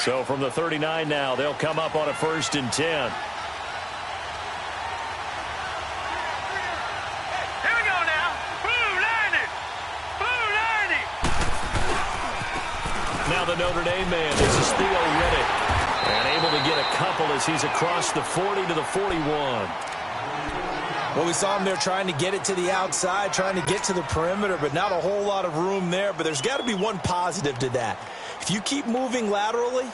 So from the 39 now, they'll come up on a 1st and 10. Now the Notre Dame man, this is Theo Riddick. And able to get a couple as he's across the 40 to the 41. Well, we saw him there trying to get it to the outside, trying to get to the perimeter, but not a whole lot of room there. But there's got to be one positive to that. If you keep moving laterally,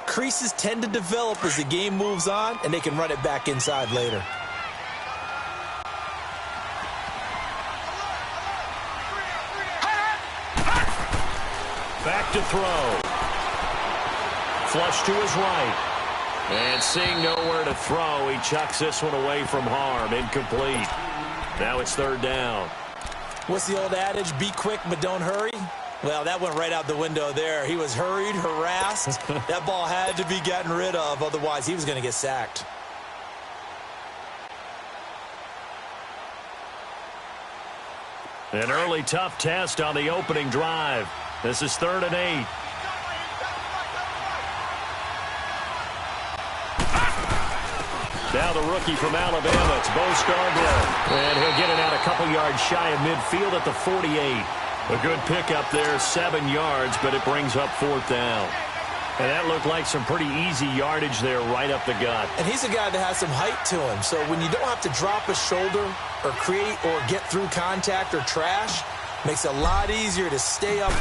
creases tend to develop as the game moves on, and they can run it back inside later. Back to throw. Flush to his right. And seeing nowhere to throw, he chucks this one away from harm. Incomplete. Now it's 3rd down. What's the old adage? Be quick, but don't hurry. Well, that went right out the window there. He was hurried, harassed. That ball had to be gotten rid of, otherwise he was going to get sacked. An early tough test on the opening drive. This is 3rd and 8. Now the rookie from Alabama, it's Bo Scarborough. And he'll get it out a couple yards shy of midfield at the 48. A good pickup there, 7 yards, but it brings up 4th down. And that looked like some pretty easy yardage there right up the gut. And he's a guy that has some height to him, so when you don't have to drop a shoulder or create or get through contact or trash, makes it a lot easier to stay up.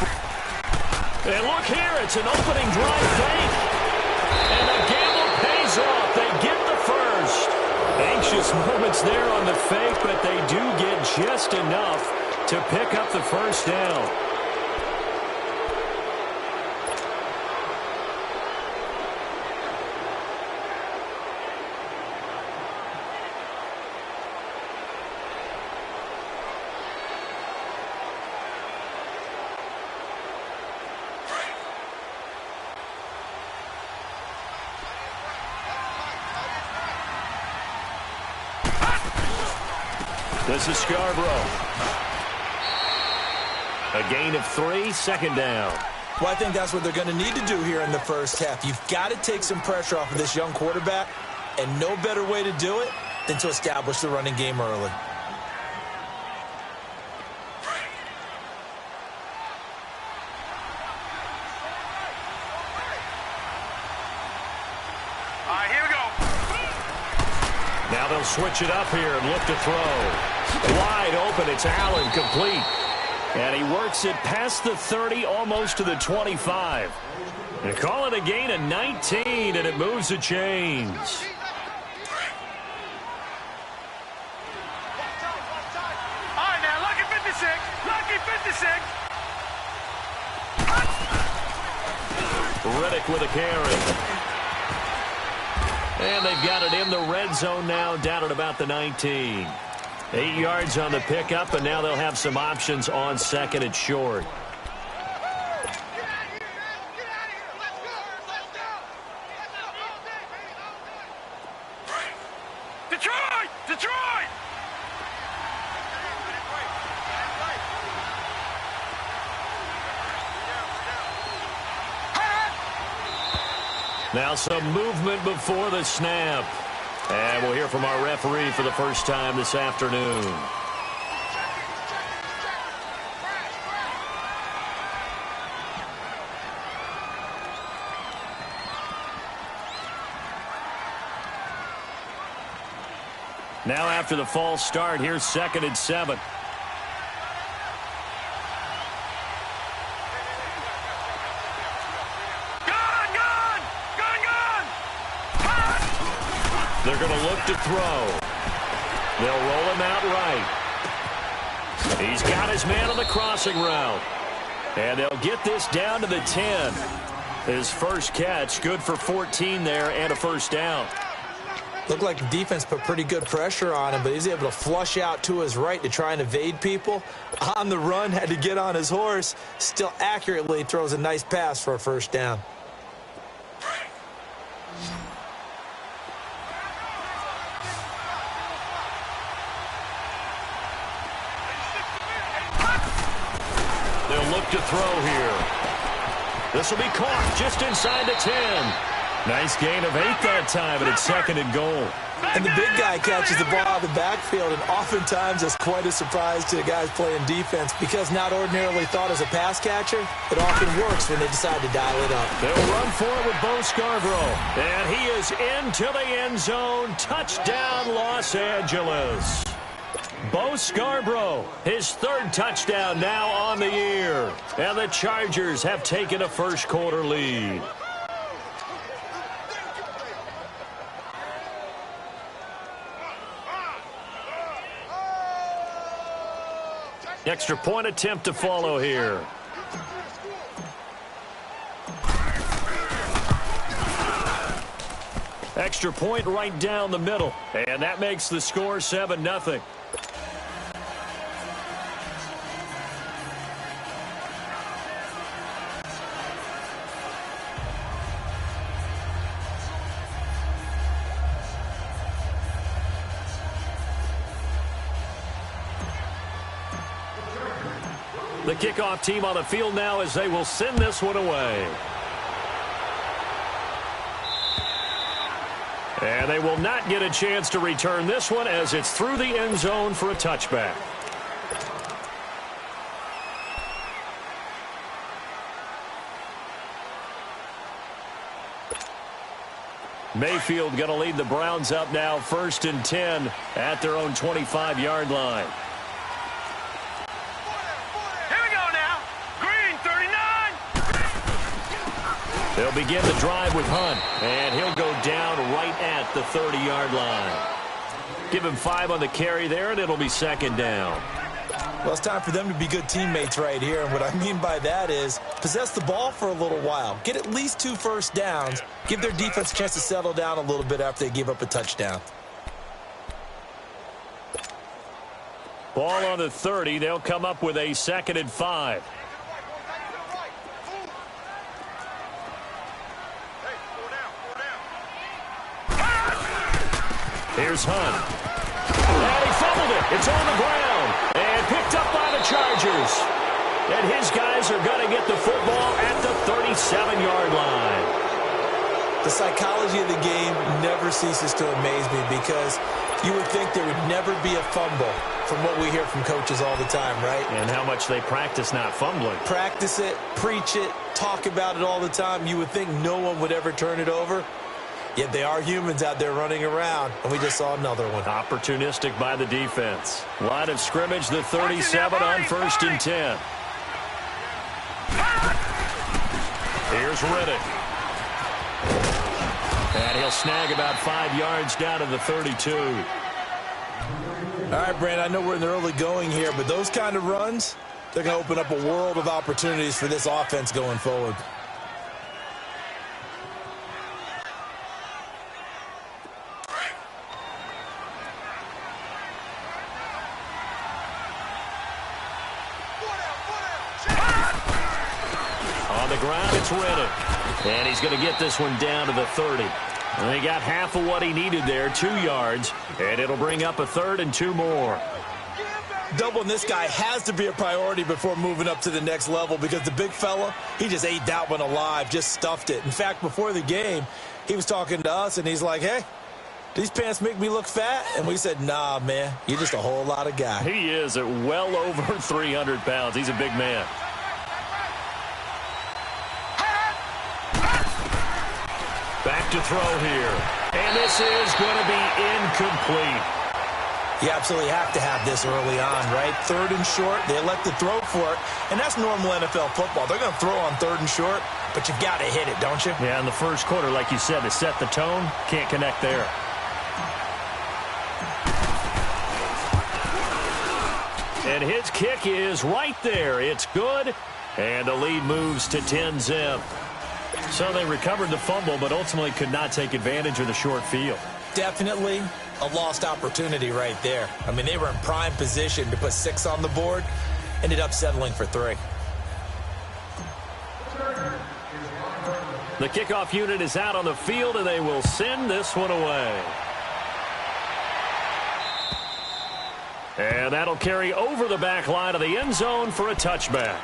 And look here, it's an opening drive fake. And the gamble pays off. They get the first. Anxious moments there on the fake, but they do get just enough to pick up the 1st down. This is Scarborough. A gain of 3, 2nd down. Well, I think that's what they're going to need to do here in the first half. You've got to take some pressure off of this young quarterback, and no better way to do it than to establish the running game early. Now they'll switch it up here and look to throw. Wide open, it's Allen, complete. And he works it past the 30, almost to the 25. They call it a gain of 19, and it moves the chains. All right, now, lucky 56. Lucky 56. Riddick with a carry. And they've got it in the red zone now, down at about the 19. 8 yards on the pickup, and now they'll have some options on 2nd and short. Detroit! Detroit! Now some movement before the snap. And we'll hear from our referee for the first time this afternoon. Now after the false start, here's 2nd and 7. They're going to look to throw. They'll roll him out right. He's got his man on the crossing route. And they'll get this down to the 10. His first catch, good for 14 there and a 1st down. Looked like the defense put pretty good pressure on him, but he's able to flush out to his right to try and evade people. On the run, had to get on his horse. Still accurately throws a nice pass for a 1st down. They'll look to throw here. This will be caught just inside the 10. Nice gain of 8 that time, and it's 2nd and goal. And the big guy catches the ball out of the backfield, and oftentimes it's quite a surprise to the guys playing defense because not ordinarily thought as a pass catcher, it often works when they decide to dial it up. They'll run for it with Bo Scarborough, and he is into the end zone. Touchdown, Los Angeles. Bo Scarborough, his 3rd touchdown now on the year, and the Chargers have taken a first-quarter lead. Extra point attempt to follow here. Extra point right down the middle, and that makes the score 7-0. The kickoff team on the field now as they will send this one away. And they will not get a chance to return this one as it's through the end zone for a touchback. Mayfield going to lead the Browns up now 1st and 10 at their own 25-yard line. They'll begin the drive with Hunt, and he'll go down right at the 30-yard line. Give him 5 on the carry there, and it'll be 2nd down. Well, it's time for them to be good teammates right here, and what I mean by that is possess the ball for a little while. Get at least 2 first downs. Give their defense a chance to settle down a little bit after they give up a touchdown. Ball on the 30. They'll come up with a 2nd and 5. Here's Hunt. And he fumbled it. It's on the ground. And picked up by the Chargers. And his guys are going to get the football at the 37-yard line. The psychology of the game never ceases to amaze me because you would think there would never be a fumble from what we hear from coaches all the time, right? And how much they practice not fumbling. Practice it, preach it, talk about it all the time. You would think no one would ever turn it over. Yet they are humans out there running around, and we just saw another one. Opportunistic by the defense. Line of scrimmage, the 37 on 1st and 10. Here's Riddick. And he'll snag about 5 yards down to the 32. All right, Brand, I know we're in the early going here, but those kind of runs, they're going to open up a world of opportunities for this offense going forward. On the ground, it's Riddick. And he's going to get this one down to the 30. And he got half of what he needed there, 2 yards. And it'll bring up a 3rd and 2 more. Doubling this guy has to be a priority before moving up to the next level because the big fella, he just ate that one alive, just stuffed it. In fact, before the game, he was talking to us, and he's like, hey, these pants make me look fat? And we said, nah, man, you're just a whole lot of guy. He is at well over 300 pounds. He's a big man. Back to throw here. And this is going to be incomplete. You absolutely have to have this early on, right? 3rd and short, they elect to throw for it, and that's normal NFL football. They're going to throw on 3rd and short, but you've got to hit it, don't you? Yeah, in the first quarter, like you said, to set the tone, can't connect there. And his kick is right there. It's good, and the lead moves to 10-zip. So they recovered the fumble, but ultimately could not take advantage of the short field. Definitely a lost opportunity right there. I mean, they were in prime position to put 6 on the board, ended up settling for 3. The kickoff unit is out on the field, and they will send this one away. And that'll carry over the back line of the end zone for a touchback.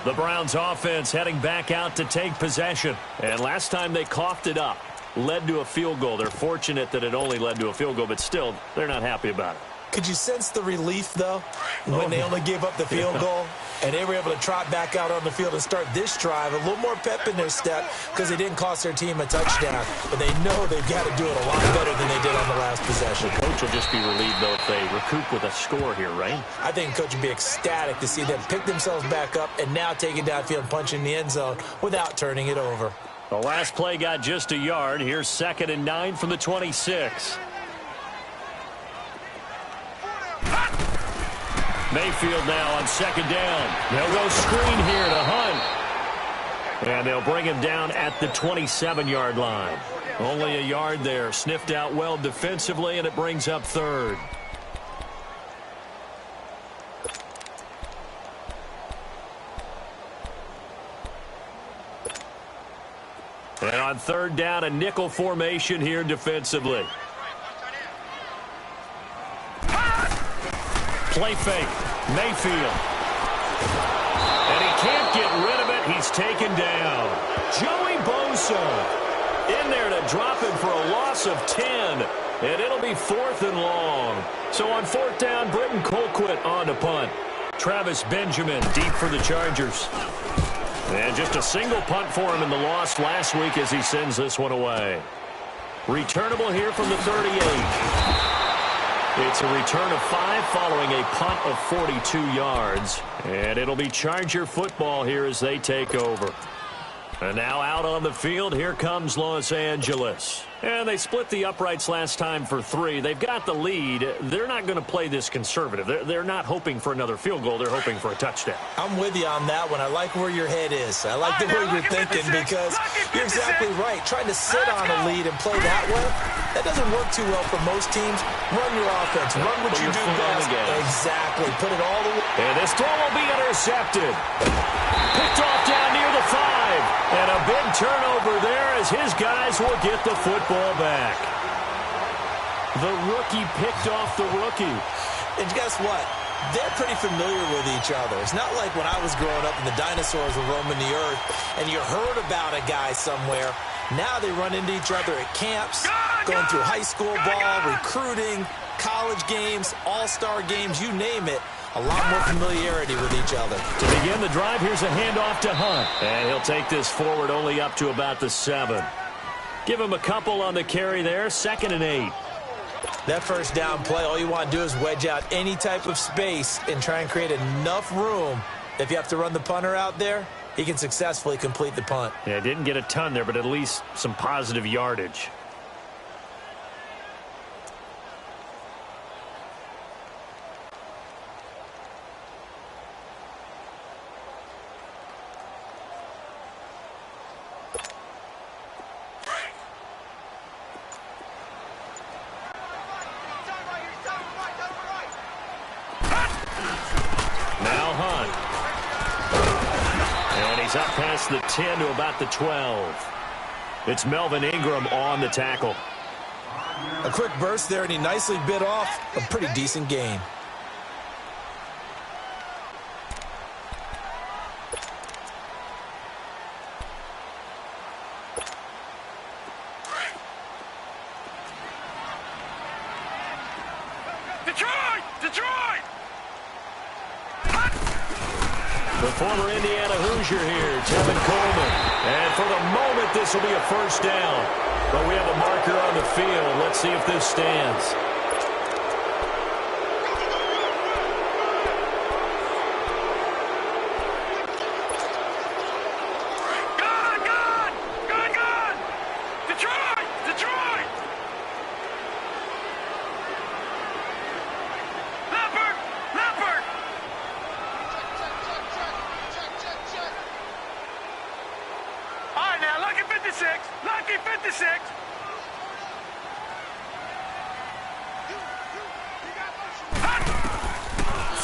The Browns offense heading back out to take possession. And last time they coughed it up, led to a field goal. They're fortunate that it only led to a field goal, but still, they're not happy about it. Could you sense the relief, though, when they only gave up the field goal and they were able to trot back out on the field and start this drive? A little more pep in their step because they didn't cost their team a touchdown. But they know they've got to do it a lot better than they did on the last possession. The coach will just be relieved, though, if they recoup with a score here, right? I think the coach would be ecstatic to see them pick themselves back up and now take it downfield and punch in the end zone without turning it over. The last play got just a yard. Here's 2nd and 9 from the 26. Mayfield now on 2nd down. They'll go screen here to Hunt. And they'll bring him down at the 27-yard line. Only a yard there. Sniffed out well defensively, and it brings up 3rd. And on 3rd down, a nickel formation here defensively. Play fake. Mayfield. And he can't get rid of it. He's taken down. Joey Bosa in there to drop him for a loss of 10. And it'll be 4th and long. So on 4th down, Britton Colquitt on to punt. Travis Benjamin deep for the Chargers. And just a single punt for him in the loss last week as he sends this one away. Returnable here from the 38. It's a return of 5 following a punt of 42 yards. And it'll be Charger football here as they take over. And now out on the field, here comes Los Angeles. And they split the uprights last time for 3. They've got the lead. They're not going to play this conservative. They're not hoping for another field goal. They're hoping for a touchdown. I'm with you on that one. I like where your head is. I like the way you're thinking because you're exactly right. Trying to sit on a lead and play that way, that doesn't work too well for most teams. Run your offense. Run what you do best. Exactly. Put it all the way. And this throw will be intercepted. Picked off down near the 5. And a big turnover there as his guys will get the football back. The rookie picked off the rookie. And guess what? They're pretty familiar with each other. It's not like when I was growing up and the dinosaurs were roaming the earth and you heard about a guy somewhere. Now they run into each other at camps, going through high school ball, recruiting, college games, all-star games, you name it. A lot more familiarity with each other. To begin the drive, here's a handoff to Hunt. And he'll take this forward only up to about the 7. Give him a couple on the carry there. 2nd and 8. That first down play, all you want to do is wedge out any type of space and try and create enough room. If you have to run the punter out there, he can successfully complete the punt. Yeah, didn't get a ton there, but at least some positive yardage. Up past the 10 to about the 12. It's Melvin Ingram on the tackle. A quick burst there, and he nicely bit off a pretty decent gain. The former Indiana Hoosier here, Tevin Coleman. And for the moment, this will be a first down. But we have a marker on the field. Let's see if this stands.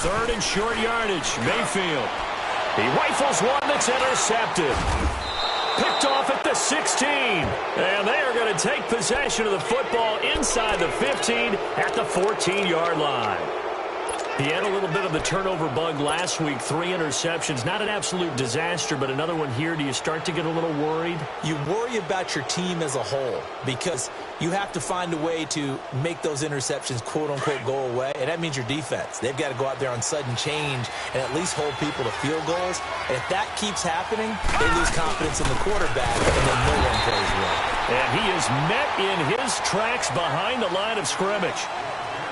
Third and short yardage. Mayfield. He rifles one that's intercepted. Picked off at the 16. And they are going to take possession of the football inside the 15 at the 14-yard line. He had a little bit of the turnover bug last week, 3 interceptions. Not an absolute disaster, but another one here. Do you start to get a little worried? You worry about your team as a whole because you have to find a way to make those interceptions, quote-unquote, go away, and that means your defense. They've got to go out there on sudden change and at least hold people to field goals. And if that keeps happening, they lose confidence in the quarterback, and then no one plays well. And he is met in his tracks behind the line of scrimmage.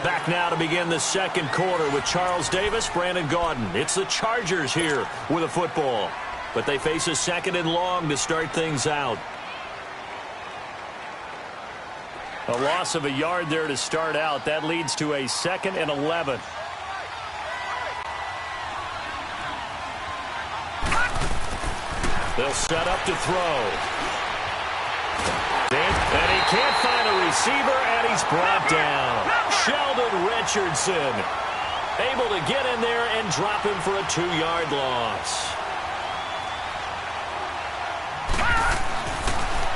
Back now to begin the second quarter with Charles Davis, Brandon Gaudin. It's the Chargers here with a football. But they face a 2nd and long to start things out. A loss of a yard there to start out. That leads to a 2nd and 11. They'll set up to throw. And he can't find a receiver, and he's brought down. Sheldon Richardson able to get in there and drop him for a 2-yard loss.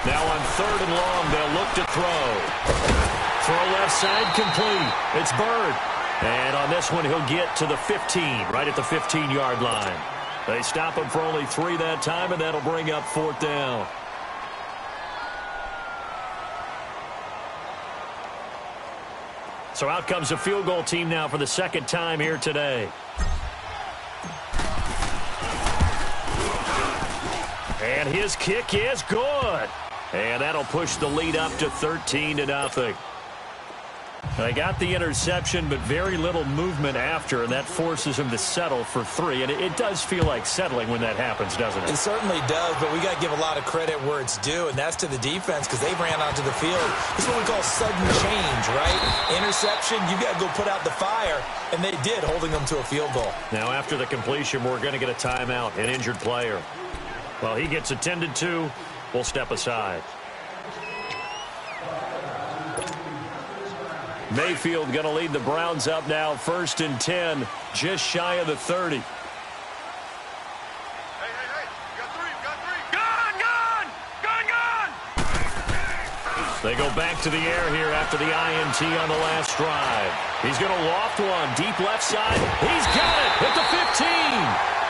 Now on 3rd and long, they'll look to throw. Throw left side complete. It's Bird. And on this one, he'll get to the 15, right at the 15-yard line. They stop him for only 3 that time, and that'll bring up 4th down. So out comes a field goal team now for the 2nd time here today. And his kick is good. And that'll push the lead up to 13-0. They got the interception, but very little movement after, and that forces him to settle for 3. And it does feel like settling when that happens, doesn't it? It certainly does, but we got to give a lot of credit where it's due, and that's to the defense because they ran onto the field. This is what we call sudden change, right? Interception, you got to go put out the fire, and they did, holding them to a field goal. Now after the completion, we're going to get a timeout, an injured player. Well, he gets attended to. We'll step aside. Mayfield going to lead the Browns up now, 1st and 10, just shy of the 30. Hey, you got three. Gone! They go back to the air here after the INT on the last drive. He's going to loft one, deep left side. He's got it at the 15.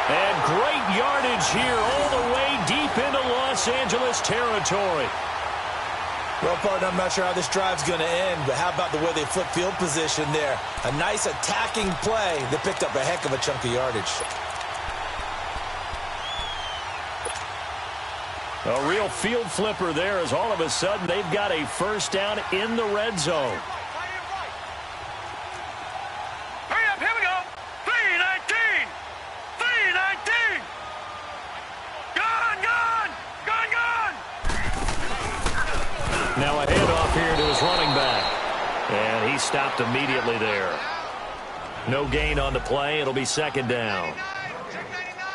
And great yardage here all the way deep into Los Angeles territory. Well, partner, I'm not sure how this drive's going to end, but how about the way they flip field position there? A nice attacking play that picked up a heck of a chunk of yardage. A real field flipper there as all of a sudden they've got a 1st down in the red zone. Hurry up, here we go. 3:19. Gone. Now a handoff here to his running back. And he stopped immediately there. No gain on the play. It'll be 2nd down.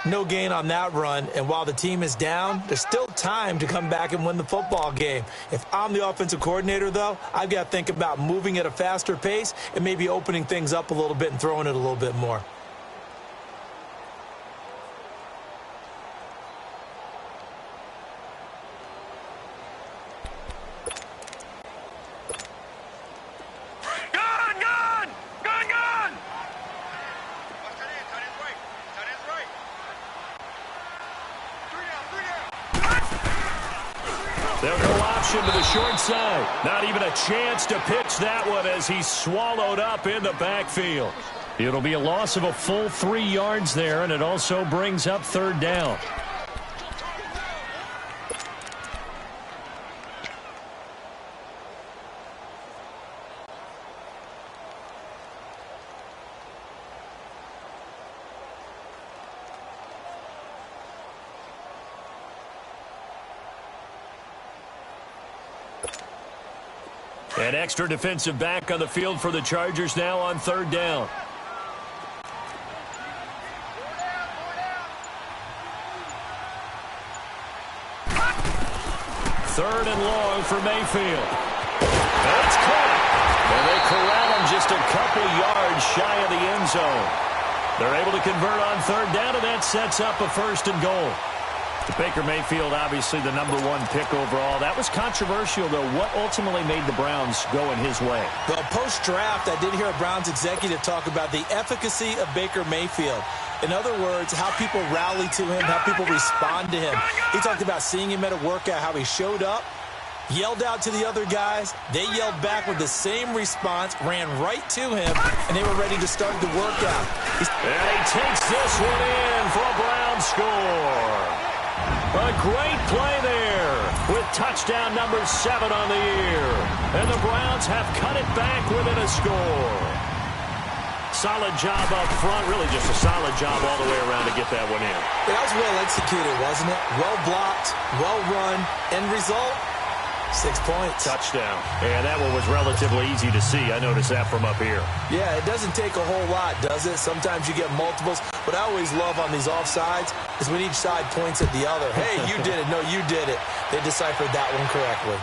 No gain on that run, and while the team is down, there's still time to come back and win the football game. If I'm the offensive coordinator, though, I've got to think about moving at a faster pace and maybe opening things up a little bit and throwing it a little bit more. They'll go option to the short side. Not even a chance to pitch that one as he's swallowed up in the backfield. It'll be a loss of a full 3 yards there, and it also brings up 3rd down. An extra defensive back on the field for the Chargers now on 3rd down. Third and long for Mayfield. That's caught. And they corral him just a couple yards shy of the end zone. They're able to convert on 3rd down, and that sets up a 1st and goal. Baker Mayfield, obviously the #1 pick overall. That was controversial, though. What ultimately made the Browns go in his way? Well, post-draft, I did hear a Browns executive talk about the efficacy of Baker Mayfield. In other words, how people rally to him, how people respond to him. He talked about seeing him at a workout, how he showed up, yelled out to the other guys. They yelled back with the same response, ran right to him, and they were ready to start the workout. And he takes this one in for a Browns score. A great play there with touchdown number 7 on the year. And the Browns have cut it back within a score. Solid job up front, really just a solid job all the way around to get that one in. That was well executed, wasn't it? Well blocked, well run. End result, 6 points. Touchdown. And that one was relatively easy to see. I noticed that from up here. Yeah, it doesn't take a whole lot, does it? Sometimes you get multiples. What I always love on these offsides is when each side points at the other. Hey, you did it. No, you did it. They deciphered that one correctly.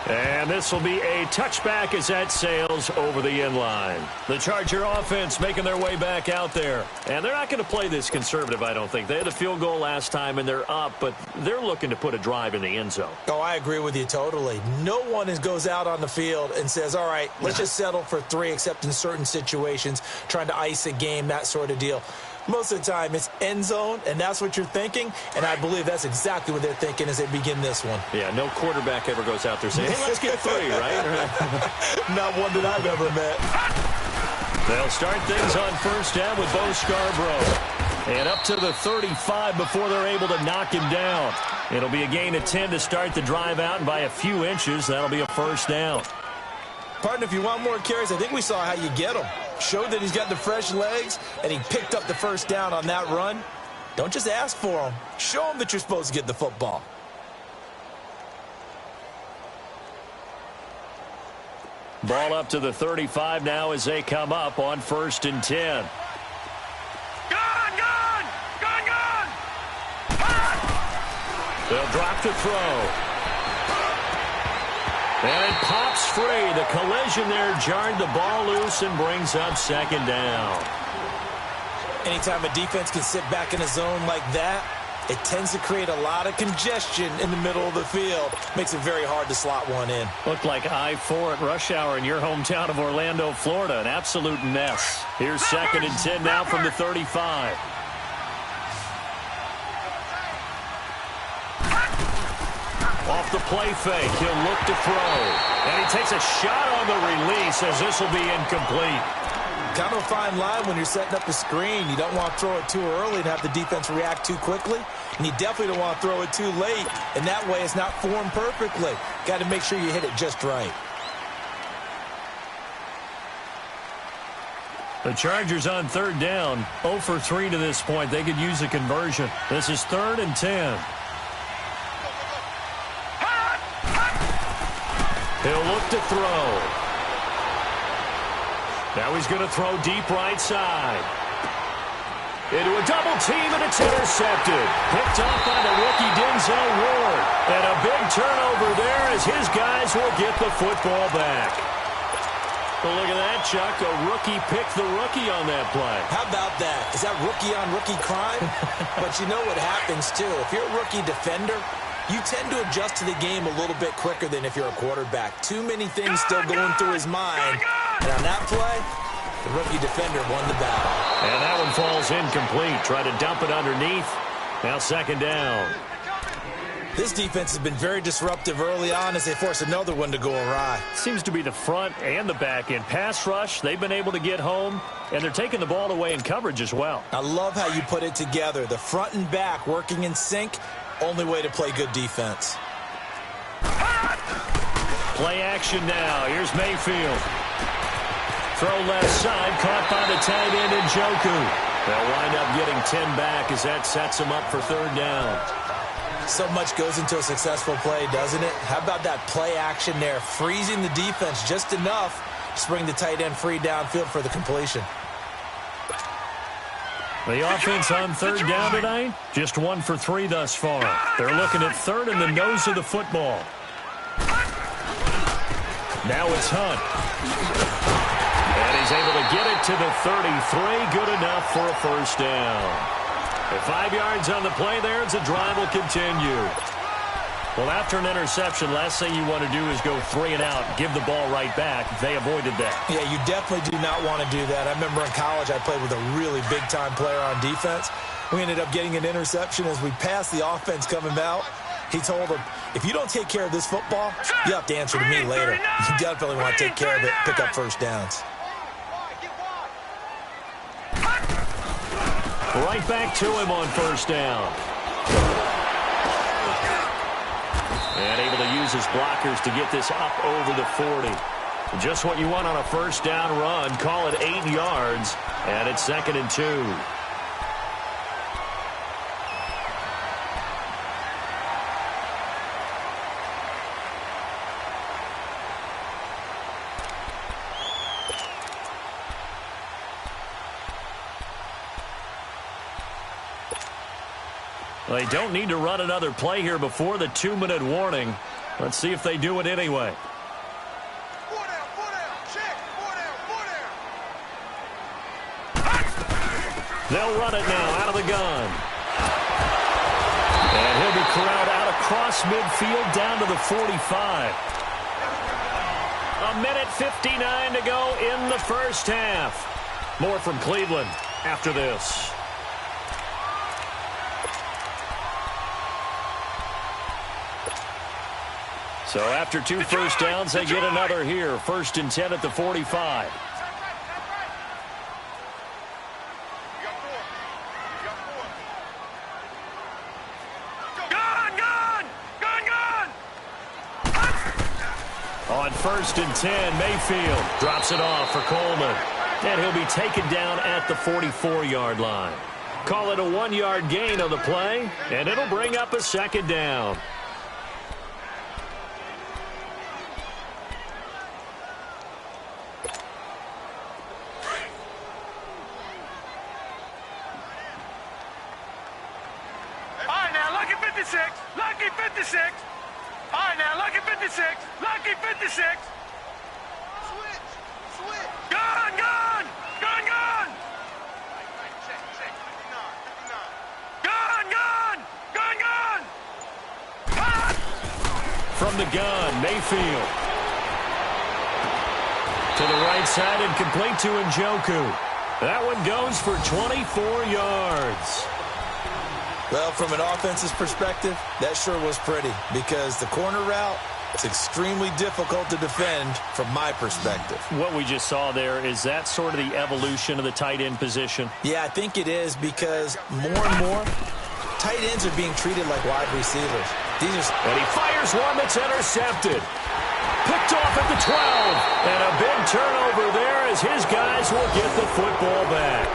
And this will be a touchback as that sails over the end line. The Charger offense making their way back out there. And they're not going to play this conservative, I don't think. They had a field goal last time, and they're up, but they're looking to put a drive in the end zone. Oh, I agree with you totally. No one goes out on the field and says, all right, let's just settle for 3, except in certain situations, trying to ice a game, that sort of deal. Most of the time, it's end zone, and that's what you're thinking, and I believe that's exactly what they're thinking as they begin this one. Yeah, no quarterback ever goes out there saying, hey, let's get 3, right? Not one that I've ever met. They'll start things on first down with Bo Scarborough. And up to the 35 before they're able to knock him down. It'll be a gain of 10 to start the drive out, and by a few inches, that'll be a first down. Pardon, if you want more carries, I think we saw how you get them. Showed that he's got the fresh legs, and he picked up the first down on that run. Don't just ask for them. Show them that you're supposed to get the football. Ball up to the 35 now as they come up on 1st and 10. Gone! They'll drop to throw. And it pops free. The collision there jarred the ball loose and brings up 2nd down. Anytime a defense can sit back in a zone like that, it tends to create a lot of congestion in the middle of the field. Makes it very hard to slot one in. Looked like I-4 at rush hour in your hometown of Orlando, Florida. An absolute mess. Here's 2nd and 10 now from the 35. Off the play fake, he'll look to throw. And he takes a shot on the release as this will be incomplete. Kind of a fine line when you're setting up a screen. You don't want to throw it too early and have the defense react too quickly. And you definitely don't want to throw it too late. And that way it's not formed perfectly. Got to make sure you hit it just right. The Chargers on 3rd down. 0 for 3 to this point. They could use a conversion. This is 3rd and 10. He'll look to throw. Now he's going to throw deep right side. Into a double team, and it's intercepted. Picked off by the rookie Denzel Ward. And a big turnover there as his guys will get the football back. Well, look at that, Chuck. A rookie picked the rookie on that play. How about that? Is that rookie-on-rookie crime? But you know what happens, too. If you're a rookie defender, you tend to adjust to the game a little bit quicker than if you're a quarterback. Too many things still going through his mind. And on that play, the rookie defender won the battle. And that one falls incomplete. Try to dump it underneath. Now 2nd down. This defense has been very disruptive early on as they force another one to go awry. Seems to be the front and the back end. Pass rush, they've been able to get home, and they're taking the ball away in coverage as well. I love how you put it together. The front and back working in sync. Only way to play good defense. Play action now. Here's Mayfield. Throw left side, caught by the tight end Njoku. They'll wind up getting 10 back as that sets them up for 3rd down. So much goes into a successful play, doesn't it? How about that play action there? Freezing the defense just enough to bring the tight end free downfield for the completion. The offense on 3rd down tonight, just 1 for 3 thus far. They're looking at 3rd in the nose of the football. Now it's Hunt. And he's able to get it to the 33. Good enough for a first down. And 5 yards on the play there as the drive will continue. Well, after an interception, last thing you want to do is go 3 and out, give the ball right back. They avoided that. Yeah, you definitely do not want to do that. I remember in college I played with a really big-time player on defense. We ended up getting an interception as we passed the offense coming out. He told him, if you don't take care of this football, you have to answer to me later. You definitely want to take care of it, pick up first downs. Right back to him on first down. And able to use his blockers to get this up over the 40. Just what you want on a first down run. Call it 8 yards, and it's 2nd and 2. They don't need to run another play here before the 2-minute warning. Let's see if they do it anyway. They'll run it now out of the gun. And he'll be corralled out across midfield down to the 45. 1:59 to go in the first half. More from Cleveland after this. So after 2 first downs, they get another here. 1st and 10 at the 45. On 1st and 10, Mayfield drops it off for Coleman. And he'll be taken down at the 44-yard line. Call it a 1-yard gain on the play, and it'll bring up a 2nd down. Lucky 56. All right, now, lucky 56. Lucky 56. Switch. Gun. Gun. From the gun, Mayfield. To the right side and complete to Njoku. That one goes for 24 yards. Well, from an offense's perspective, that sure was pretty because the corner route, it's extremely difficult to defend from my perspective. What we just saw there, is that sort of the evolution of the tight end position? Yeah, I think it is because more and more, tight ends are being treated like wide receivers. And he fires one that's intercepted. Picked off at the 12. And a big turnover there as his guys will get the football back.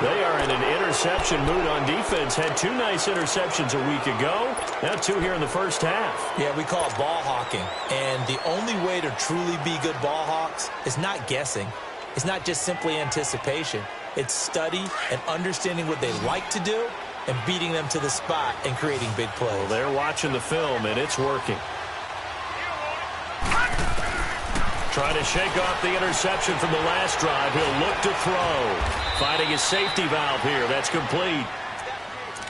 They are in an interception mood on defense. Had 2 nice interceptions a week ago. Now 2 here in the first half. Yeah, we call it ball hawking. And the only way to truly be good ball hawks is not guessing. It's not just simply anticipation. It's study and understanding what they like to do and beating them to the spot and creating big plays. Well, they're watching the film, and it's working. Trying to shake off the interception from the last drive. He'll look to throw. Finding his safety valve here. That's complete.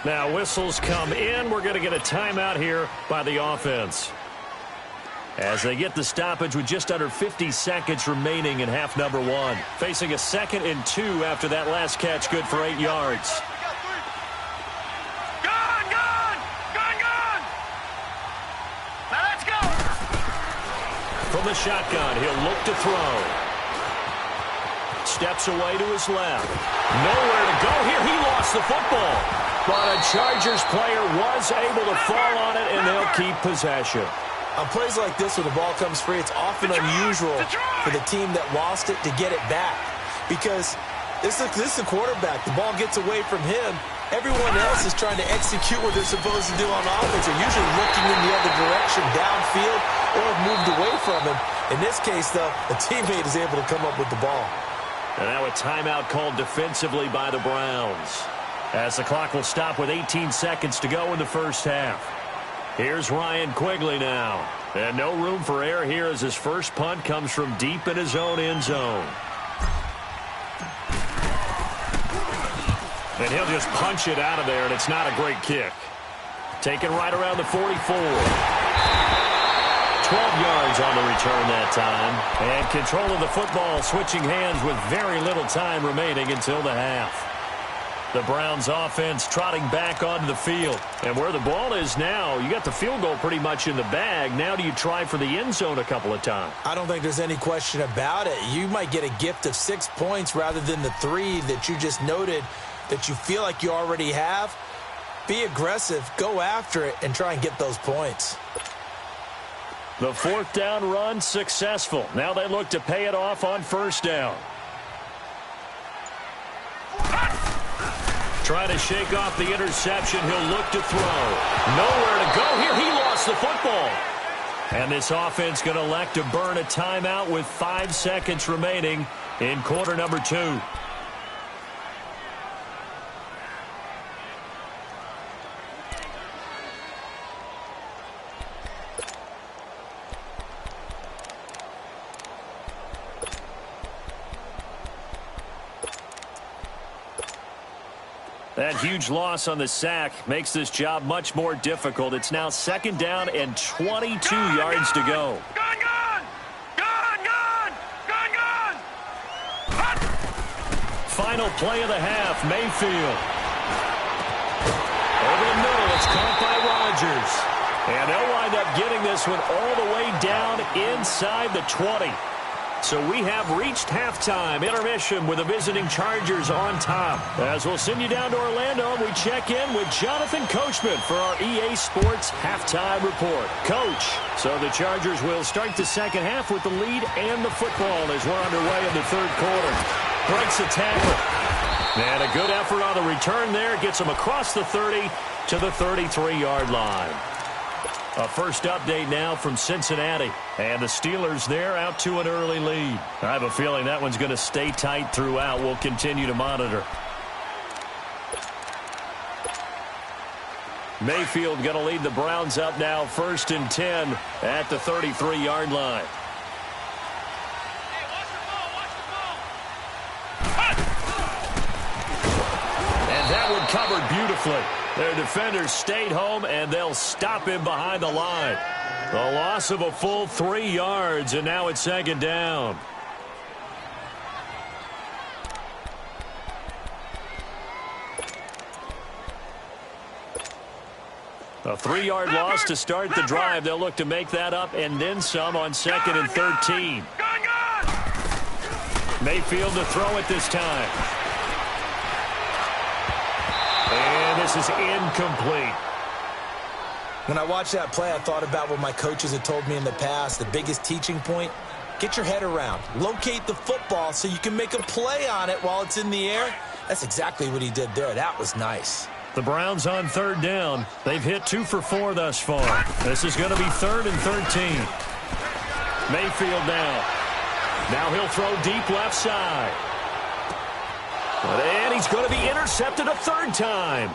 Now whistles come in. We're going to get a timeout here by the offense. As they get the stoppage with just under 50 seconds remaining in half number 1. Facing a 2nd and 2 after that last catch. Good for 8 yards. From the shotgun, he'll look to throw. Steps away to his left. Nowhere to go here. He lost the football. But a Chargers player was able to fall on it, and they'll keep possession. On plays like this where the ball comes free, it's often unusual for the team that lost it to get it back. Because this is the quarterback. The ball gets away from him. Everyone else is trying to execute what they're supposed to do on offense. They're usually looking in the other direction, downfield, or have moved away from him. In this case, though, a teammate is able to come up with the ball. And now a timeout called defensively by the Browns. As the clock will stop with 18 seconds to go in the first half. Here's Ryan Quigley now. And no room for error here as his first punt comes from deep in his own end zone. And he'll just punch it out of there, and it's not a great kick. Taken right around the 44. 12 yards on the return that time. And control of the football, switching hands with very little time remaining until the half. The Browns offense trotting back onto the field. And where the ball is now, you got the field goal pretty much in the bag. Now do you try for the end zone a couple of times? I don't think there's any question about it. You might get a gift of 6 points rather than the 3 that you just noted that you feel like you already have. Be aggressive, go after it, and try and get those points. The fourth down run successful. Now they look to pay it off on first down. Trying to shake off the interception. He'll look to throw. Nowhere to go here. He lost the football. And this offense going to elect to burn a timeout with 5 seconds remaining in quarter number 2. That huge loss on the sack makes this job much more difficult. It's now second down and 22 yards to go. Final play of the half, Mayfield. Over the middle, it's caught by Rodgers. And they'll wind up getting this one all the way down inside the 20. So we have reached halftime. Intermission with the visiting Chargers on top. As we'll send you down to Orlando, we check in with Jonathan Coachman for our EA Sports Halftime Report. Coach, so the Chargers will start the second half with the lead and the football as we're underway in the third quarter. Breaks a tackle. And a good effort on the return there. Gets them across the 30 to the 33-yard line. A first update now from Cincinnati. And the Steelers there out to an early lead. I have a feeling that one's going to stay tight throughout. We'll continue to monitor. Mayfield going to lead the Browns up now 1st and 10 at the 33-yard line. And that one covered beautifully. Their defenders stayed home, and they'll stop him behind the line. The loss of a full 3 yards, and now it's second down. A 3-yard loss to start the drive. They'll look to make that up and then some on 2nd and 13. Mayfield to throw it this time. And this is incomplete. When I watched that play, I thought about what my coaches had told me in the past. The biggest teaching point, get your head around. Locate the football so you can make a play on it while it's in the air. That's exactly what he did there. That was nice. The Browns on 3rd down. They've hit 2 for 4 thus far. This is going to be 3rd and 13. Mayfield now. Now he'll throw deep left side. And he's going to be intercepted a 3rd time.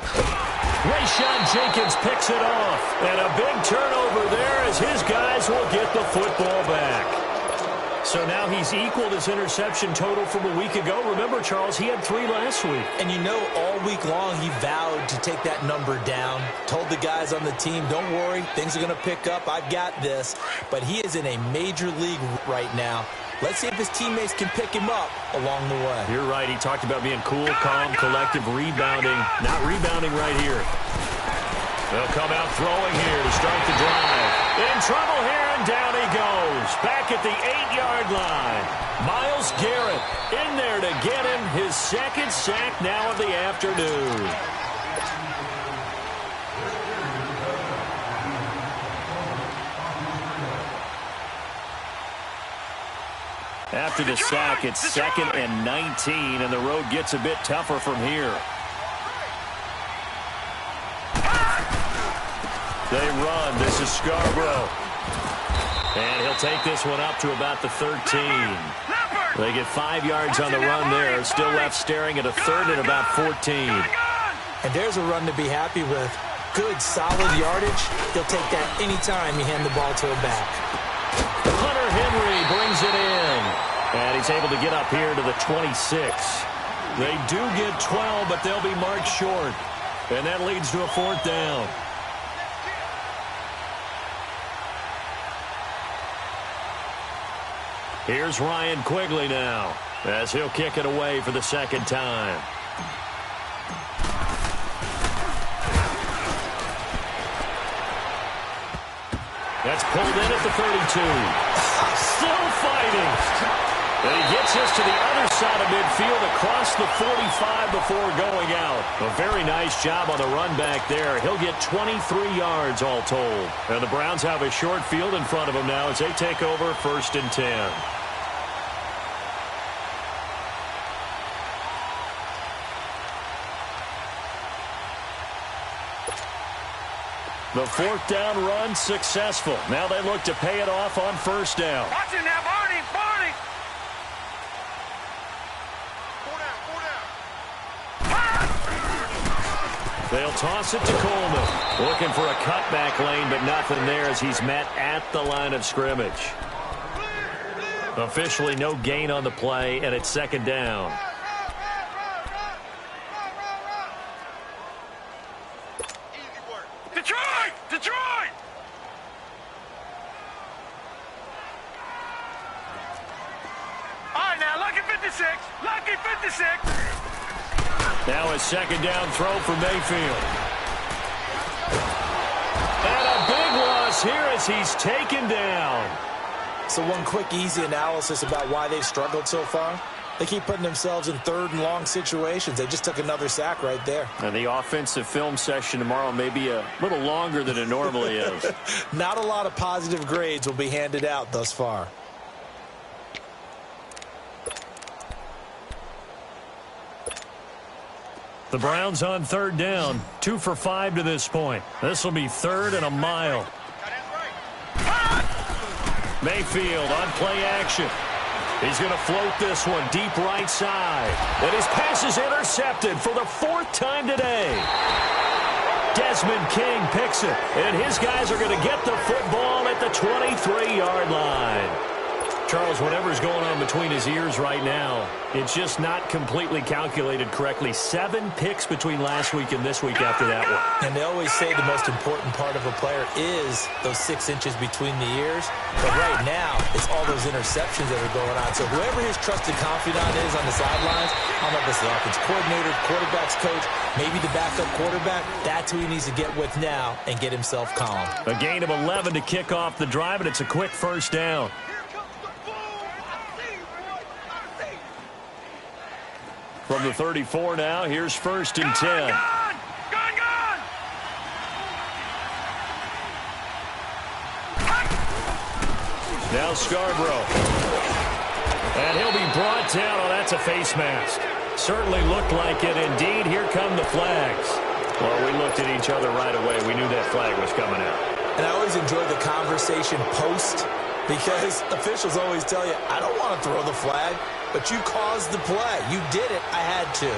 Rayshon Jenkins picks it off. And a big turnover there as his guys will get the football back. So now he's equaled his interception total from a week ago. Remember, Charles, he had 3 last week. And you know, all week long he vowed to take that number down. Told the guys on the team, don't worry, things are going to pick up. I've got this. But he is in a major league right now. Let's see if his teammates can pick him up along the way. You're right. He talked about being cool, calm, collective, rebounding. Not rebounding right here. They'll come out throwing here to start the drive. In trouble here, and down he goes. Back at the 8-yard line. Myles Garrett in there to get him his 2nd sack now of the afternoon. After the sack, it's 2nd and 19, and the road gets a bit tougher from here. They run. This is Scarborough. And he'll take this one up to about the 13. They get 5 yards on the run there. Still left staring at a 3rd and about 14. And there's a run to be happy with. Good, solid yardage. He'll take that anytime you hand the ball to him back. Hunter Henry brings it in. And he's able to get up here to the 26. They do get 12, but they'll be marked short. And that leads to a 4th down. Here's Ryan Quigley now, as he'll kick it away for the 2nd time. That's pulled in at the 32. Still fighting. And he gets us to the other side of midfield across the 45 before going out. A very nice job on the run back there. He'll get 23 yards all told. And the Browns have a short field in front of them now as they take over 1st and 10. The 4th down run successful. Now they look to pay it off on 1st down. Watch it now, Barney, Barney. They'll toss it to Coleman. Looking for a cutback lane, but nothing there as he's met at the line of scrimmage. Officially no gain on the play, and it's 2nd down. Detroit! Detroit! All right, now, lucky 56. Lucky 56. Now a 2nd down throw for Mayfield. And a big loss here as he's taken down. So one quick, easy analysis about why they've struggled so far. They keep putting themselves in 3rd and long situations. They just took another sack right there. And the offensive film session tomorrow may be a little longer than it normally is. Not a lot of positive grades will be handed out thus far. The Browns on 3rd down. 2 for 5 to this point. This will be 3rd and a mile. Mayfield on play action. He's going to float this one deep right side. And his pass is intercepted for the 4th time today. Desmond King picks it. And his guys are going to get the football at the 23-yard line. Charles, whatever's going on between his ears right now, it's just not completely calculated correctly. 7 picks between last week and this week after that one. And they always say the most important part of a player is those 6 inches between the ears. But right now, it's all those interceptions that are going on. So whoever his trusted confidant is on the sidelines, I don't know if it's the offense coordinator, quarterback's coach, maybe the backup quarterback, that's who he needs to get with now and get himself calm. A gain of 11 to kick off the drive, and it's a quick 1st down. From the 34 now, here's 1st and 10. Gone! Now Scarborough. And he'll be brought down. Oh, that's a face mask. Certainly looked like it. Indeed, here come the flags. Well, we looked at each other right away. We knew that flag was coming out. And I always enjoy the conversation post because officials always tell you, I don't want to throw the flag, but you caused the play. You did it. I had to.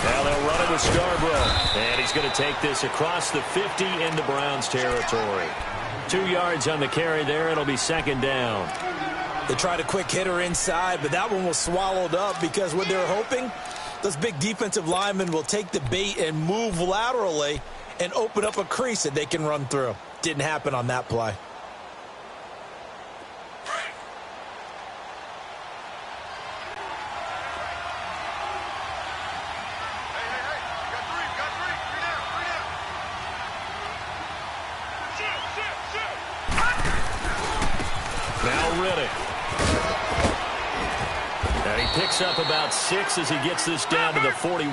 Now they'll run it with Scarborough. And he's going to take this across the 50 into Browns territory. 2 yards on the carry there. It'll be 2nd down. They tried a quick hitter inside, but that one was swallowed up because what they're hoping, those big defensive linemen will take the bait and move laterally and open up a crease that they can run through. Didn't happen on that play. Picks up about 6 as he gets this down to the 41.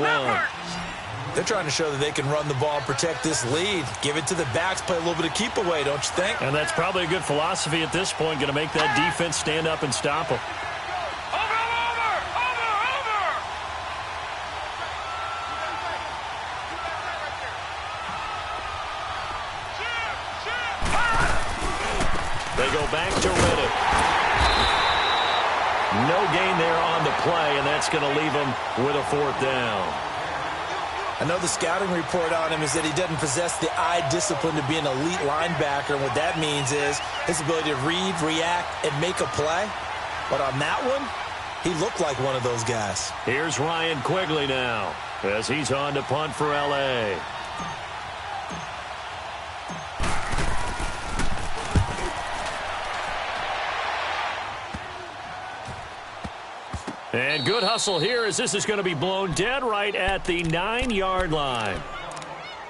They're trying to show that they can run the ball and protect this lead. Give it to the backs, play a little bit of keep away, don't you think? And that's probably a good philosophy at this point, going to make that defense stand up and stop them. They go back to Reddick. No gain there on the play, and that's going to leave them with a 4th down. I know the scouting report on him is that he doesn't possess the eye discipline to be an elite linebacker. And what that means is his ability to read, react, and make a play. But on that one, he looked like one of those guys. Here's Ryan Quigley now as he's on to punt for L.A. And good hustle here as this is going to be blown dead right at the 9-yard line.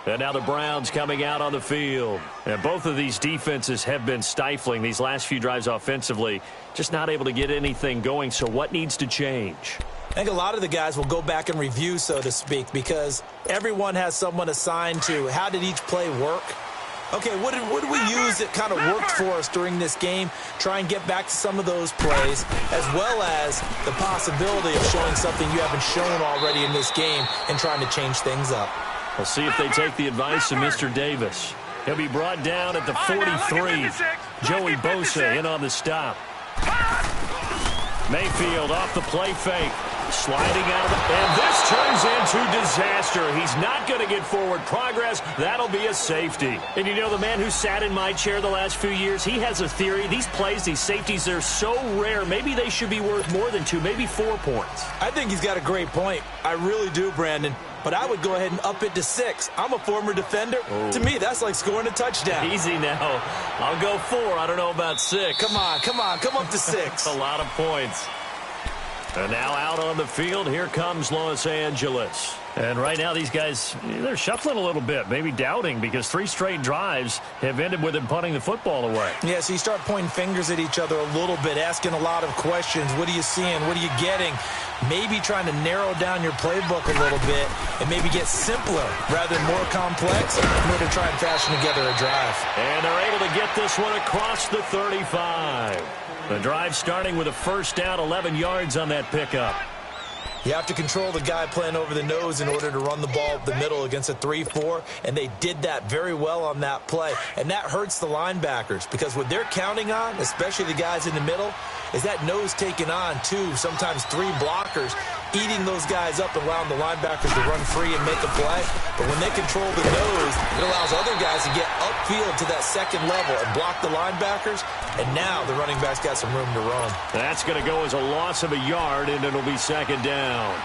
And now the Browns coming out on the field. And both of these defenses have been stifling these last few drives offensively. Just not able to get anything going. So what needs to change? I think a lot of the guys will go back and review, so to speak, because everyone has someone assigned to how did each play work. Okay, what did we use that kind of worked for us during this game? Try and get back to some of those plays, as well as the possibility of showing something you haven't shown already in this game and trying to change things up. We'll see if they take the advice of Mr. Davis. He'll be brought down at the 43. Joey Bosa in on the stop. Mayfield off the play fake. Sliding out of it. And this turns into disaster. He's not going to get forward progress. That'll be a safety. And you know, the man who sat in my chair the last few years, he has a theory. These plays, these safeties, they're so rare. Maybe they should be worth more than 2, maybe 4 points. I think he's got a great point. I really do, Brandon. But I would go ahead and up it to 6. I'm a former defender. Oh. To me, that's like scoring a touchdown. Easy now. I'll go 4. I don't know about 6. Come on. Come up to 6. A lot of points. And now out on the field, here comes Los Angeles. And right now these guys, they're shuffling a little bit, maybe doubting, because 3 straight drives have ended with him punting the football away. Yeah, so you start pointing fingers at each other a little bit, asking a lot of questions. What are you seeing? What are you getting? Maybe trying to narrow down your playbook a little bit and maybe get simpler rather than more complex in order to try and fashion together a drive. And they're able to get this one across the 35. The drive starting with a first down, 11 yards on that pickup. You have to control the guy playing over the nose in order to run the ball up the middle against a 3-4, and they did that very well on that play. And that hurts the linebackers because what they're counting on, especially the guys in the middle, is that nose taking on 2, sometimes 3 blockers, eating those guys up and allowing the linebackers to run free and make a play. But when they control the nose, it allows other guys to get upfield to that second level and block the linebackers. And now the running back's got some room to roam. That's going to go as a loss of a yard, and it'll be second down.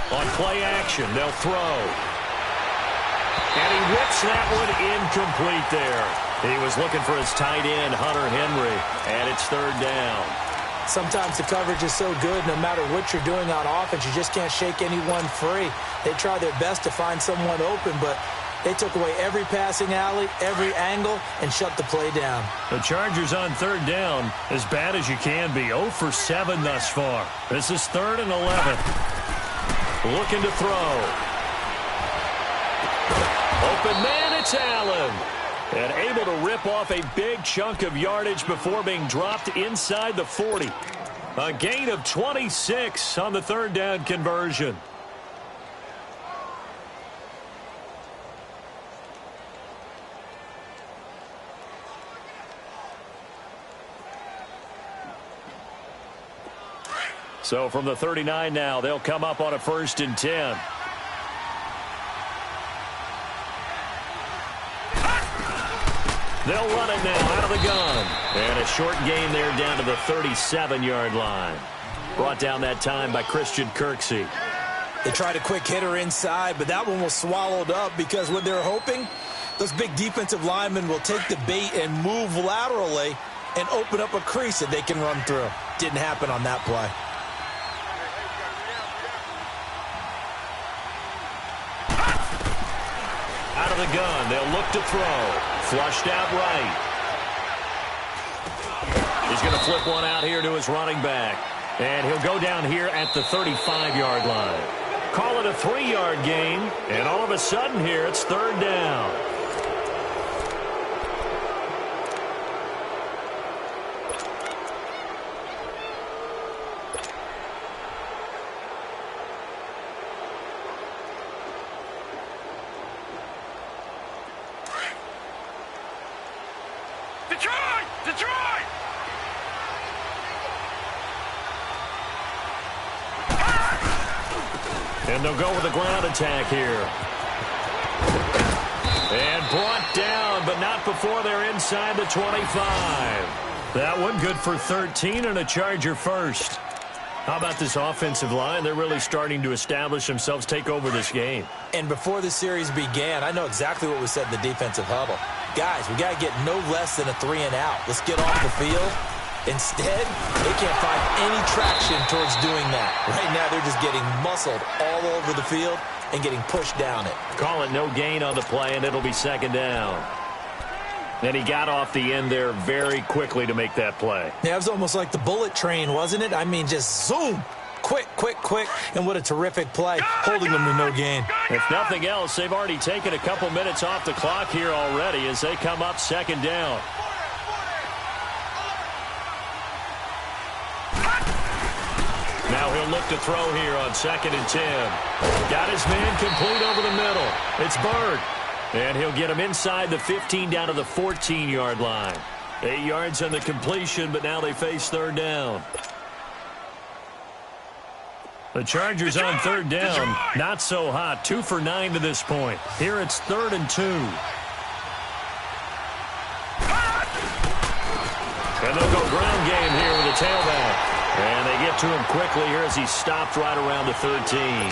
On play action, they'll throw. And he whips that one incomplete there. He was looking for his tight end, Hunter Henry, and it's third down. Sometimes the coverage is so good, no matter what you're doing on offense, you just can't shake anyone free. They try their best to find someone open, but they took away every passing alley, every angle, and shut the play down. The Chargers on third down, as bad as you can be. 0 for 7 thus far. This is 3rd and 11. Looking to throw. Open man, it's Allen. And able to rip off a big chunk of yardage before being dropped inside the 40. A gain of 26 on the third down conversion. So from the 39 now, they'll come up on a 1st and 10. They'll run it now out of the gun. And a short gain there down to the 37-yard line. Brought down that time by Christian Kirksey. They tried a quick hitter inside, but that one was swallowed up because what they're hoping, those big defensive linemen will take the bait and move laterally and open up a crease that they can run through. Didn't happen on that play. Out of the gun, they'll look to throw. Flushed out right. He's going to flip one out here to his running back. And he'll go down here at the 35-yard line. Call it a 3-yard gain. And all of a sudden here, it's third down. And they'll go with a ground attack here. And brought down, but not before they're inside the 25. That one good for 13 and a Charger first. How about this offensive line? They're really starting to establish themselves, take over this game. And before the series began, I know exactly what we said in the defensive huddle. Guys, we got to get no less than a 3 and out. Let's get off the field. Instead, they can't find any traction towards doing that. Right now, they're just getting muscled all over the field and getting pushed down it. Call it no gain on the play, and it'll be second down. And he got off the end there very quickly to make that play. Yeah, it was almost like the bullet train, wasn't it? I mean, just zoom. Quick, quick, quick. And what a terrific play, holding them to no gain. If nothing else, they've already taken a couple minutes off the clock here already as they come up second down. Now he'll look to throw here on 2nd and 10. Got his man complete over the middle. It's Bird. And he'll get him inside the 15 down to the 14-yard line. 8 yards on the completion, but now they face third down. The Chargers on third down, not so hot. 2 for 9 to this point. Here it's 3rd and 2. And they'll go ground game here with a tailback. And they get to him quickly here as he stopped right around the 13.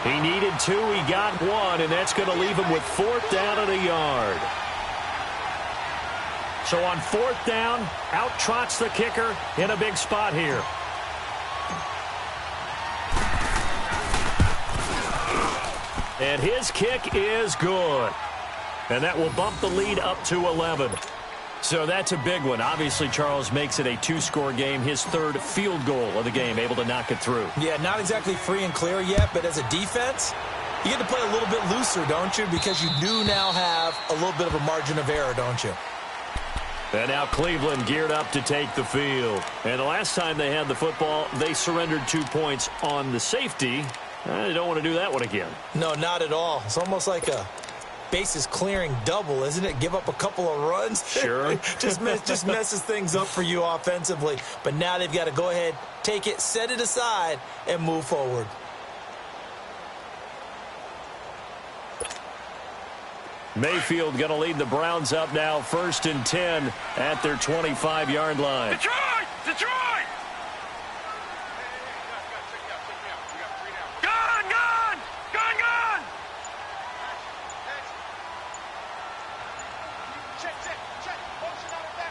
He needed 2, he got 1, and that's going to leave him with 4th down and a yard. So on 4th down, out trots the kicker in a big spot here. And his kick is good. And that will bump the lead up to 11. So that's a big one. Obviously, Charles makes it a 2-score game. His 3rd field goal of the game, able to knock it through. Yeah, not exactly free and clear yet, but as a defense, you get to play a little bit looser, don't you? Because you do now have a little bit of a margin of error, don't you? And now Cleveland geared up to take the field. And the last time they had the football, they surrendered 2 points on the safety. They don't want to do that one again. No, not at all. It's almost like a bases clearing double, isn't it? Give up a couple of runs. Sure. just messes things up for you offensively. But now they've got to go ahead, take it, set it aside, and move forward. Mayfield going to lead the Browns up now, 1st and 10 at their 25-yard line. Detroit! Detroit! Gone! Gone! Gone! Gone! Gone!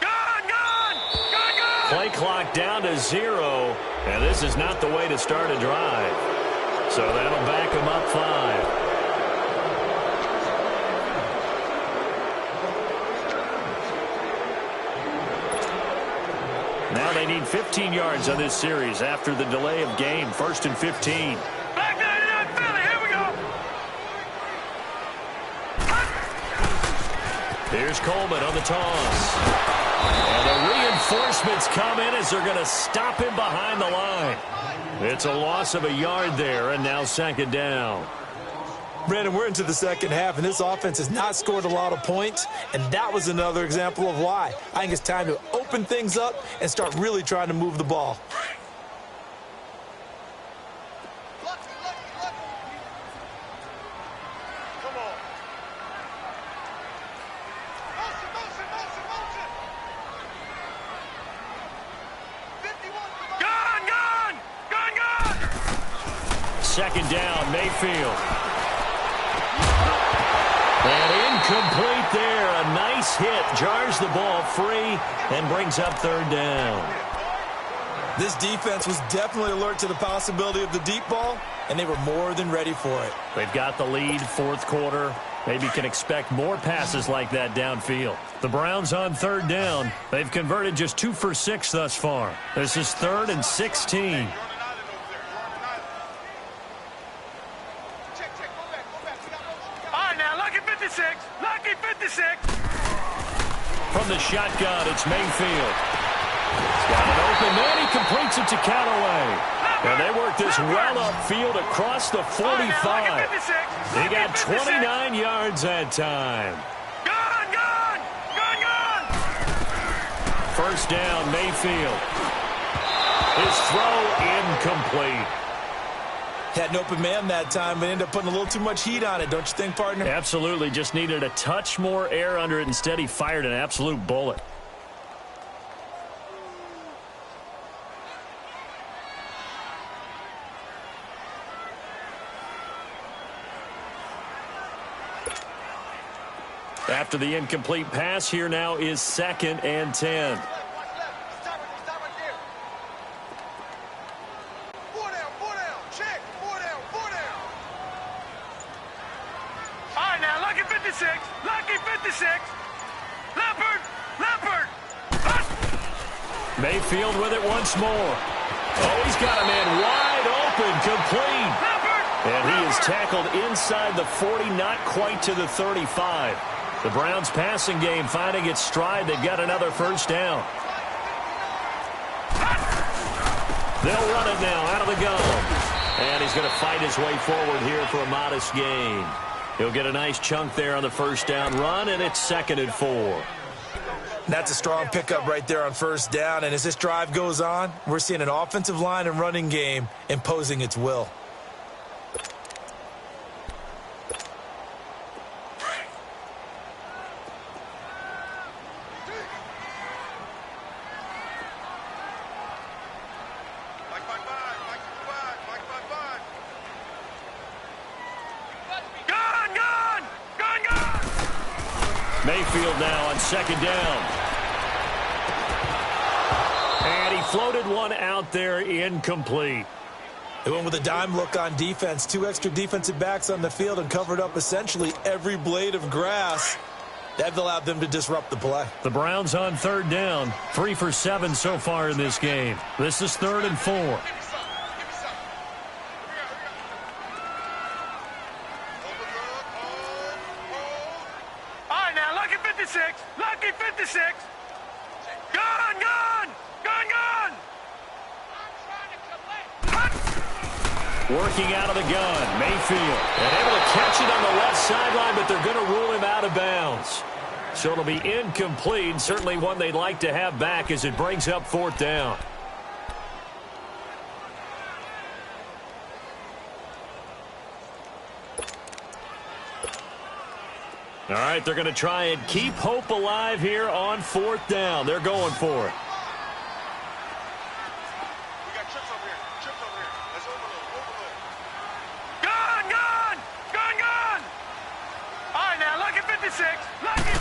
Gone! Gone! Gone! Play clock down to 0, and this is not the way to start a drive. So that'll back them up 5. Now they need 15 yards on this series after the delay of game. 1st and 15. Back 99 Philly, here we go. Here's Coleman on the toss. And the reinforcements come in as they're going to stop him behind the line. It's a loss of a yard there, and now 2nd down. Brandon, we're into the second half, and this offense has not scored a lot of points, and that was another example of why. I think it's time to open things up and start really trying to move the ball. Come on. Gone! Gone! Gone! Gone! 2nd down, Mayfield. And incomplete there. A nice hit. Jars the ball free and brings up 3rd down. This defense was definitely alert to the possibility of the deep ball, and they were more than ready for it. They've got the lead, 4th quarter. Maybe can expect more passes like that downfield. The Browns on 3rd down. They've converted just 2 for 6 thus far. This is 3rd and 16. Lucky 56. From the shotgun, it's Mayfield. He's got an open man. He completes it to Callaway. And they work this well upfield across the 45. He got 29 yards that time. Gone, gone, gone, gone. 1st down, Mayfield. His throw incomplete. Had an open man that time, but ended up putting a little too much heat on it, don't you think, partner? Absolutely. Just needed a touch more air under it. Instead, he fired an absolute bullet. After the incomplete pass, here now is 2nd and 10. Lucky 56. Leopard. Mayfield with it once more. Oh, he's got a man wide open, complete. And he is tackled inside the 40, not quite to the 35. The Browns' passing game finding its stride. They've got another first down. They'll run it now out of the gun. And he's going to fight his way forward here for a modest gain. He'll get a nice chunk there on the first down run, and it's 2nd and 4. That's a strong pickup right there on first down. And as this drive goes on, we're seeing an offensive line and running game imposing its will. Mayfield now on 2nd down. And he floated one out there, incomplete. They went with a dime look on defense. 2 extra defensive backs on the field and covered up essentially every blade of grass. That allowed them to disrupt the play. The Browns on 3rd down. 3 for 7 so far in this game. This is 3rd and 4. Lucky 56. Gun. Working out of the gun, Mayfield. And able to catch it on the left sideline, but they're going to rule him out of bounds. So it'll be incomplete. Certainly one they'd like to have back as it brings up 4th down. All right, they're going to try and keep hope alive here on 4th down. They're going for it. We got trips over here. Let's overload. Gun. All right, now, lucky 56. Lucky.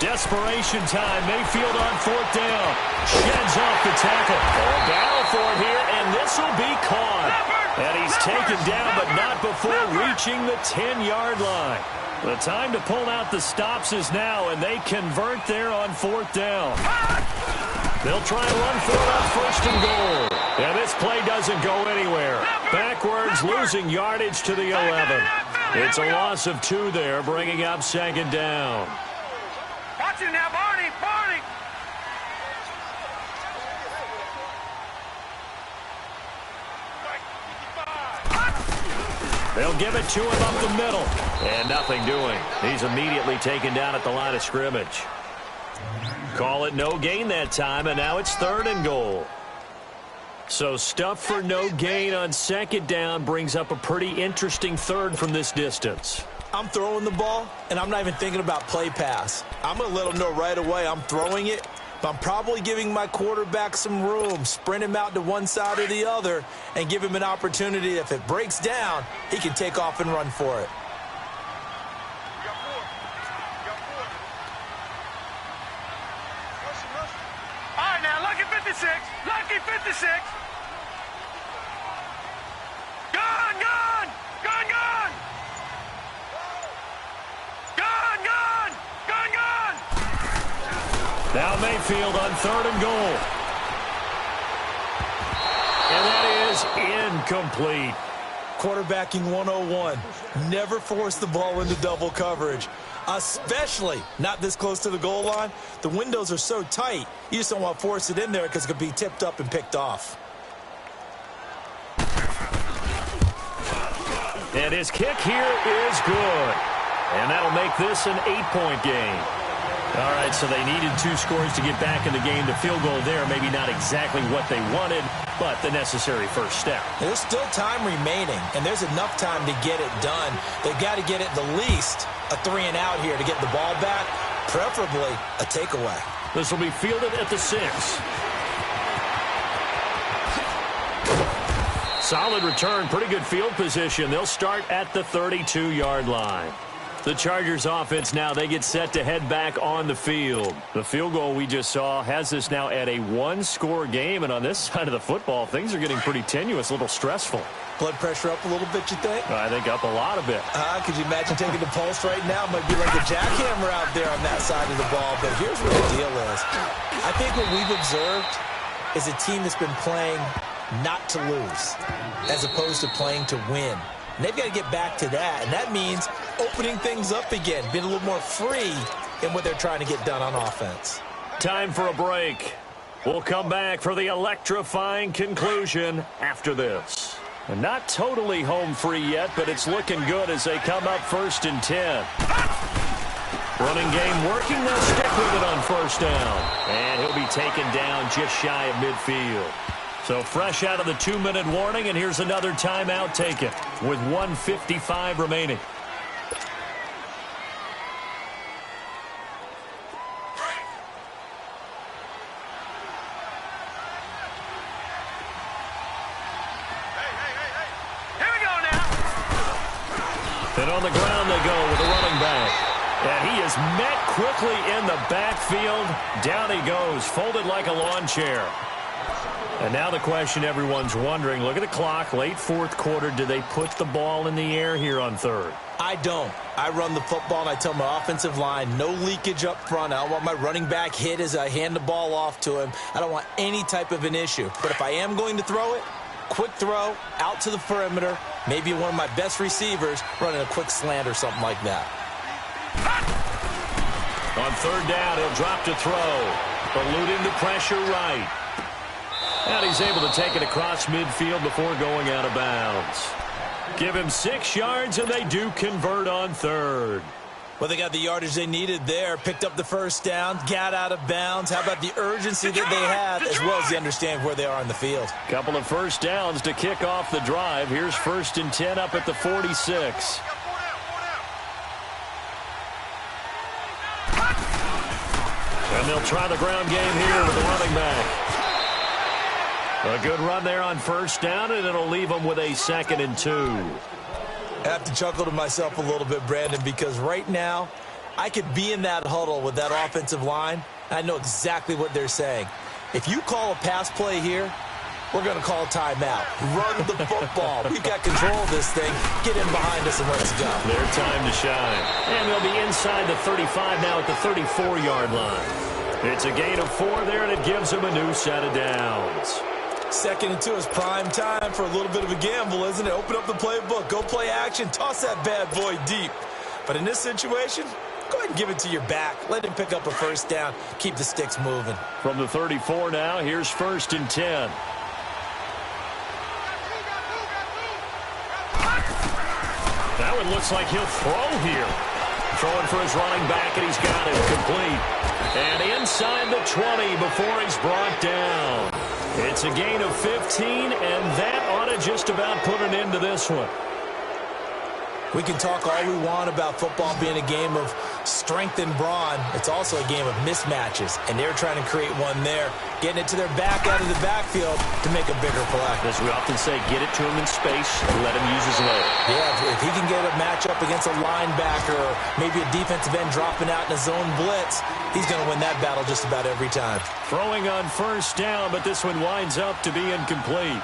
Desperation time. Mayfield on 4th down. Sheds off the tackle. A battle for it here, and this will be caught. And he's taken down, but not before reaching the 10-yard line. The time to pull out the stops is now, and they convert there on 4th down. They'll try and run for it on 1st and goal. And this play doesn't go anywhere. Backwards, losing yardage to the 11. It's a loss of 2 there, bringing up 2nd down. Watch it now, Barney. They'll give it to him up the middle. And nothing doing. He's immediately taken down at the line of scrimmage. Call it no gain that time, and now it's 3rd and goal. So stuff for no gain on 2nd down brings up a pretty interesting 3rd from this distance. I'm throwing the ball, and I'm not even thinking about play pass. I'm going to let them know right away I'm throwing it, but I'm probably giving my quarterback some room, sprint him out to one side or the other, and give him an opportunity. If it breaks down, he can take off and run for it. All right, now, lucky 56. Lucky 56. Gun. Now Mayfield on 3rd and goal. And that is incomplete. Quarterbacking 101. Never force the ball into double coverage, especially not this close to the goal line. The windows are so tight, you just don't want to force it in there because it could be tipped up and picked off. And his kick here is good. And that'll make this an 8-point game. All right, so they needed 2 scores to get back in the game. The field goal there, maybe not exactly what they wanted, but the necessary first step. There's still time remaining, and there's enough time to get it done. They've got to get it the least a 3-and-out here to get the ball back, preferably a takeaway. This will be fielded at the 6. Solid return, pretty good field position. They'll start at the 32-yard line. The Chargers offense now, they get set to head back on the field. The field goal we just saw has us now at a 1-score game, and on this side of the football, things are getting pretty tenuous, a little stressful. Blood pressure up a little bit, you think? I think up a lot of it. Could you imagine taking the pulse right now? Might be like a jackhammer out there on that side of the ball, but here's what the deal is. I think what we've observed is a team that's been playing not to lose as opposed to playing to win. And they've got to get back to that, and that means opening things up again, being a little more free in what they're trying to get done on offense. Time for a break. We'll come back for the electrifying conclusion after this. And not totally home free yet, but it's looking good as they come up 1st and 10. Running game working. They'll stick with it on 1st down. And he'll be taken down just shy of midfield. So fresh out of the 2-minute warning, and here's another timeout taken with 1:55 remaining. Here we go now. And on the ground they go with a running back. And he is met quickly in the backfield. Down he goes, folded like a lawn chair. And now the question everyone's wondering, look at the clock, late 4th quarter, do they put the ball in the air here on 3rd? I don't. I run the football, and I tell my offensive line, no leakage up front. I don't want my running back hit as I hand the ball off to him. I don't want any type of an issue. But if I am going to throw it, quick throw, out to the perimeter, maybe one of my best receivers running a quick slant or something like that. On 3rd down, he'll drop to throw, eluding the pressure right. And he's able to take it across midfield before going out of bounds. Give him 6 yards, and they do convert on 3rd. Well, they got the yardage they needed there, picked up the 1st down, got out of bounds. How about the urgency that they have, as well as the understanding where they are on the field? Couple of 1st downs to kick off the drive. Here's 1st and 10 up at the 46. And they'll try the ground game here with the running back. A good run there on 1st down, and it'll leave them with a 2nd and 2. I have to chuckle to myself a little bit, Brandon, because right now I could be in that huddle with that offensive line. I know exactly what they're saying. If you call a pass play here, we're going to call a timeout. Run the football. We've got control of this thing. Get in behind us and let's go. Their time to shine. And they'll be inside the 35 now at the 34-yard line. It's a gain of 4 there, and it gives them a new set of downs. 2nd and 2 is prime time for a little bit of a gamble, isn't it? Open up the playbook, go play action, toss that bad boy deep. But in this situation, go ahead and give it to your back. Let him pick up a 1st down. Keep the sticks moving. From the 34 now, here's 1st and 10. That one looks like he'll throw here. Throwing for his running back, and he's got it complete. And inside the 20 before he's brought down. It's a gain of 15, and that ought to just about put an end to this one. We can talk all we want about football being a game of strength and brawn. It's also a game of mismatches, and they're trying to create one there, getting it to their back out of the backfield to make a bigger play. As we often say, get it to him in space and let him use his leg. Yeah, if he can get a matchup against a linebacker or maybe a defensive end dropping out in a zone blitz, he's going to win that battle just about every time. Throwing on 1st down, but this one winds up to be incomplete.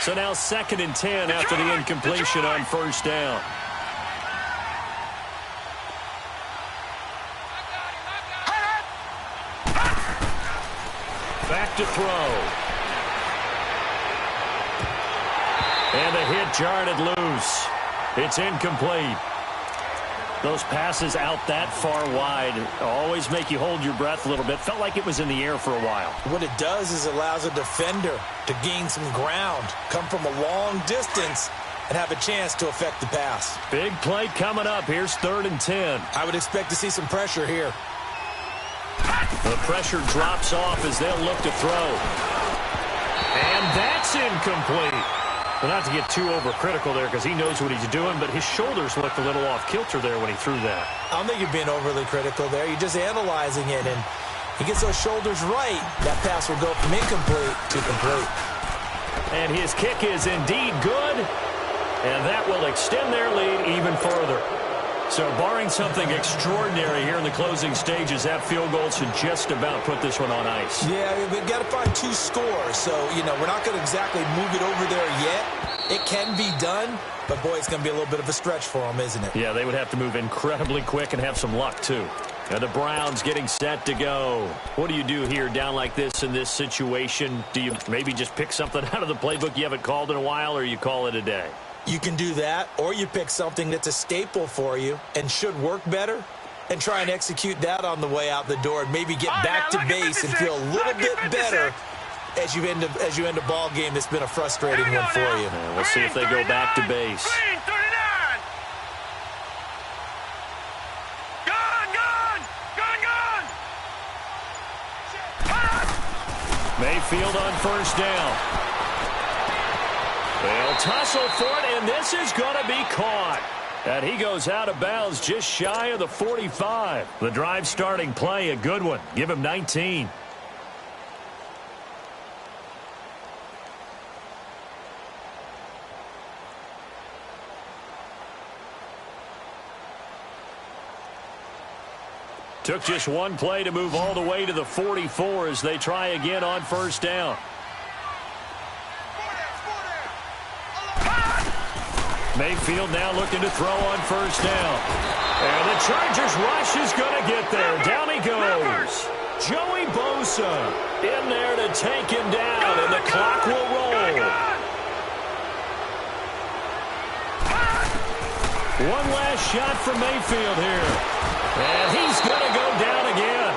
So now 2nd and 10 after the incompletion on 1st down. Back to throw. And the hit jarred it loose. It's incomplete. Those passes out that far wide always make you hold your breath a little bit. Felt like it was in the air for a while. What it does is it allows a defender to gain some ground, come from a long distance, and have a chance to affect the pass. Big play coming up. Here's 3rd and 10. I would expect to see some pressure here. The pressure drops off as they'll look to throw. And that's incomplete. Well, not to get too overcritical there because he knows what he's doing, but his shoulders looked a little off kilter there when he threw that. I don't think you're being overly critical there. You're just analyzing it, and he gets those shoulders right. That pass will go from incomplete to complete. And his kick is indeed good, and that will extend their lead even further. So barring something extraordinary here in the closing stages, that field goal should just about put this one on ice. Yeah, we've got to find 2 scores. So, we're not going to exactly move it over there yet. It can be done, but, boy, it's going to be a little bit of a stretch for them, isn't it? Yeah, they would have to move incredibly quick and have some luck, too. And the Browns getting set to go. What do you do here down like this in this situation? Do you maybe just pick something out of the playbook you haven't called in a while, or you call it a day? You can do that, or you pick something that's a staple for you and should work better and try and execute that on the way out the door and maybe get back to base and feel a little bit better as you end a ball game that's been a frustrating one for you. We'll see if they go back to base. Mayfield on 1st down. They'll tussle for it, and this is going to be caught. And he goes out of bounds just shy of the 45. The drive starting play, a good one. Give him 19. Took just one play to move all the way to the 44 as they try again on 1st down. Mayfield now looking to throw on 1st down. And the Chargers rush is going to get there. Down he goes. Joey Bosa in there to take him down, and the clock will roll. One last shot from Mayfield here. And he's going to go down again.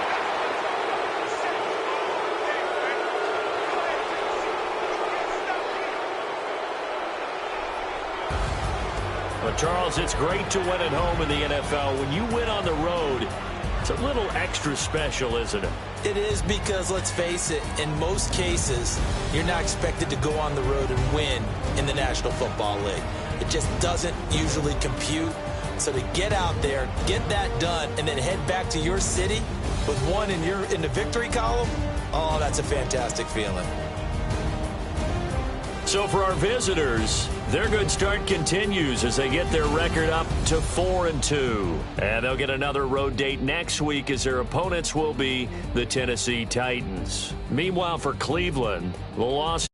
Well, Charles, it's great to win at home in the NFL. When you win on the road, it's a little extra special, isn't it? It is because, let's face it, in most cases, you're not expected to go on the road and win in the National Football League. It just doesn't usually compute. So to get out there, get that done, and then head back to your city with one in the victory column, oh, that's a fantastic feeling. So for our visitors, their good start continues as they get their record up to 4-2. And they'll get another road date next week as their opponents will be the Tennessee Titans. Meanwhile, for Cleveland, the loss